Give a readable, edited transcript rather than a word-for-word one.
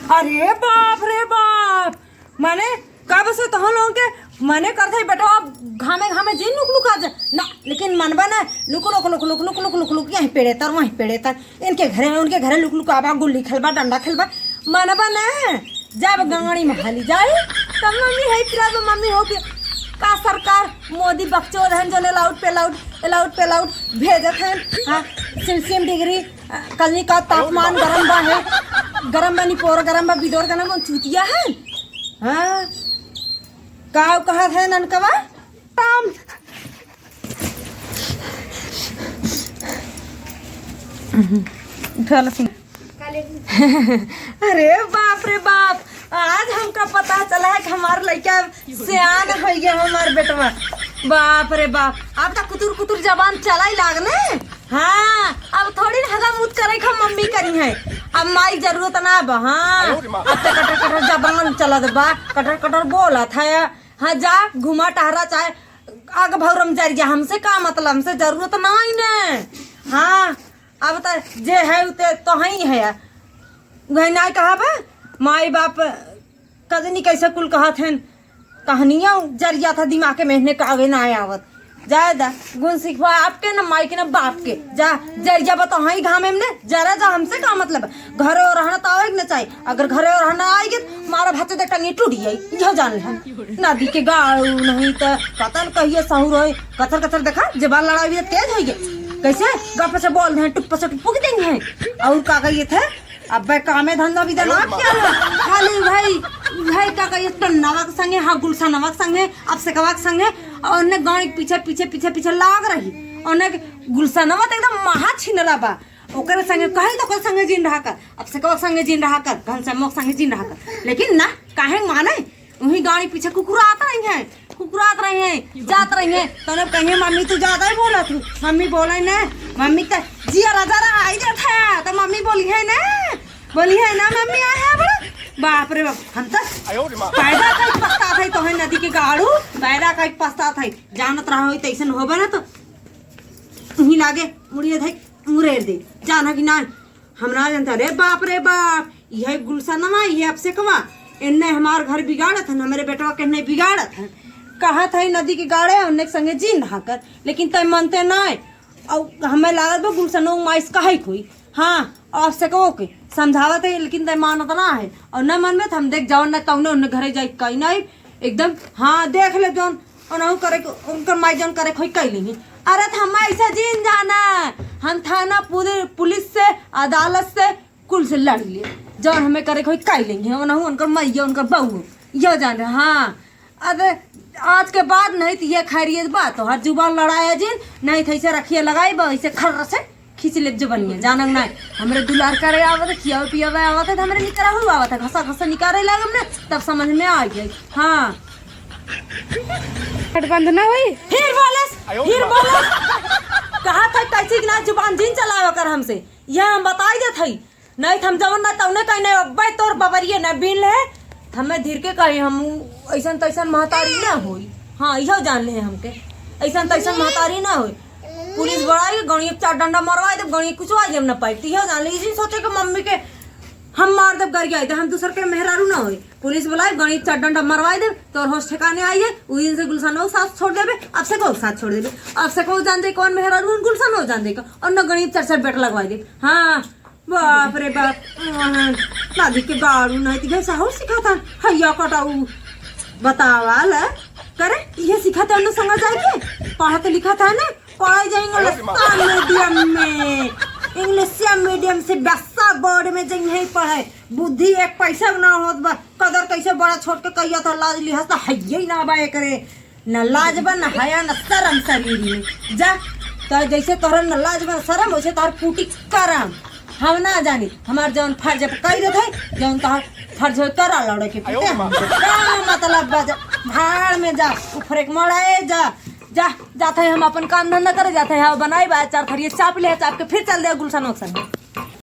अरे बाप रे बाप, माने कब से तो हम लोगों के मने करते बेटा घामे घामे जी लुक लुक आज ना, लेकिन मनबा ना look look look look look look look look यहीं पेड़े तर वहीं पेड़े तर इनके घरे उनके घरे लुक लुक आबा गुल्ली खेलबा डंडा खेलबा मनबा ना जब गंगड़ी में हाली जाए तब मम्मी है तेरा तो मम्मी हो का सरकार मोदी बक्चोद हैं जो अलाउड पे लाउड भेजत हैं। हाँ सेल्सियम डिग्री कलनी का तापमान गरम बा है, गरम बनी पोर गरम बा बिदोर गरम चूतिया है। हाँ काव कहा है ननकवा काम अरे बाप रे बाप, आज हमका पता चला है कि हमारा लड़का सियान हो गया हमारे बेटवा। बाप रे बाप, अब तक कुतुर कुतुर जबान चला ही लागने। हाँ अब थोड़ी हगा मुद करे खा मम्मी करी है, अब माई जरूरत ना बा। हाँ अब तो कटर कटर जबान चलत बा, कटर कटर बोला था। हाँ जा घुमा टहरा चाहे आग भौरम जा, हमसे का मतलब, हमसे जरूरत ना ही ने। हाँ अब तो जे है उते तो ही है, वही ना कहा बा माई बाप कजनी कैसे कुल कहा थे कहानियां जरिया था दिमाग के महीने का आगे ना आवत जायदा गुण सीखवा आपके ना माई के ना बाप के जा जरिया बता हाँ घामे में जरा जा, हमसे का मतलब घरे और रहना तो आएगी ना चाहिए, अगर घरे और रहना आएगी मारा भाते दे टंगी टूट जाये यह जान ले हम नदी के गाड़ू नहीं तो कतल कहिए सहूर हो कतर कतर देखा जबान लड़ाई भी तेज हो गए कैसे गप से बोल रहे टुप से टुपुक देंगे और का कहिए थे अब कामे धंधा भी देना क्या खाली भाई भाई का कहिए नवक संगे हाँ गुलसा नवक संगे अब से कवाक संगे और उन्हें गाँव पीछे पीछे पीछे पीछे लाग रही उन्हें गुलसा नवक एकदम महा छिनला बा ओकर संगे कहे तो कोई संगे जीन रहा कर अब से कवाक संगे जीन रहा कर घन से मोक संगे जीन रहा कर, लेकिन ना काहे माने वही गाड़ी पीछे कुकुरात रही है जात रही है तो कहे मम्मी तू ज्यादा ही बोला तू मम्मी बोले न मम्मी तो जिया राजा आई जाता है तो मम्मी बोली है ना मम्मी आया है बड़ा बाप रे बाप, हम तो पैदा का पछता था तो है नदी के गाड़ू पैदा का पछता था जानत रहा हो तैसन होबे ना तो ही लागे मुड़िए थे मुरेर दे जाना कि ना हम ना जानता। रे बाप यह गुलशनमा ये अब से कवा इनने हमार घर बिगाड़त है, हमारे बेटवा के नहीं बिगाड़त है, कहा था नदी के गाड़े उनने संगे जीन रहा कर, लेकिन तय मनते ना और हमें लागत बा गुलशनो माइस कहे कोई। हाँ आप से कहो के समझावत है लेकिन तय मानत ना है और न मन में हम देख जाओ ना तौने उन्हें घरे जाए कहीं नहीं एकदम। हाँ देख ले जौन और करे उनकर माई जौन करे खोई कह लेंगे। अरे हम ऐसा जीन जाना हम थाना पुलिस से अदालत से कुल से लड़ लिए जौन हमें करे कोई कह लेंगे उनकर मैया उनकर बहू यह जान रहे। हाँ अरे आज के बाद नहीं तो ये खैरियत बात तो हर जुबान लड़ाया जिन नहीं थे ऐसे रखिए लगाई बा ऐसे खर्र से खींच ले जो बनिए जानक ना हमारे दुलार करे आवत खिया पिया आवत है हमारे निकरा हुआ आवत है घसा घसा निकाले लगे ना तब समझ में आ गई। हाँ बंद ना हुई फिर बोले कहा था कैसे ना जुबान जिन चलावा कर हमसे यह हम बताई दे थी नहीं हम जवन ना तवने कहीं नहीं अब्बे तोर बबरिए न बिन ले हमें धीर के कही हम ऐसा तैसन महतारी ना हुई। हाँ यह जान ले हमके ऐसा तैसन महतारी ना हुई, पुलिस बड़ाई गणित 4 डंडा मरवाए दे गणित कुछ आज हम ना पाई यह जान ले इसी सोचे कि मम्मी के हम मार दब कर गए हम दूसर के मेहरारू ना हुई, पुलिस बुलाए गणित 4 डंडा मरवाए दे तो होश ठिकाने आई है उस दिन से गुलशन हो साथ छोड़ देवे अब से को साथ छोड़ देवे अब से को जान दे कौन मेहरारू गुलशन हो जान देगा और न गणित 4 बेट लगवाए दे। हाँ बाप रे बाप दादी के गाड़ू नहीं तो साहू सिखाता हैया कटाऊ बतावा ला करे ये सिखाते उन्हें संग जाके पढ़ा लिखा था ना पढ़ाई जाएंगे मीडियम में इंग्लिश मीडियम से बस्सा बोर्ड में जाइए पढ़े बुद्धि एक पैसा ना होत बा कदर कैसे बड़ा छोट के कहिया था लाज लिहाज तो हैया ना बाए करे न लाज बा न हया न शर्म शरीर में जा तो जैसे तोहर न लाज बा शर्म वैसे तोहर फूटी करम हम ना जानी हमार जौन फर्ज कही देते जौन तोहर फर्ज करा लड़े के पीते मतलब भाड़ में जा उफरेक मड़ाए जाते हैं हम अपन काम धंधा करे जाते हैं बनाए चार थरिए चाप ले चाप के फिर चल दे गुलशन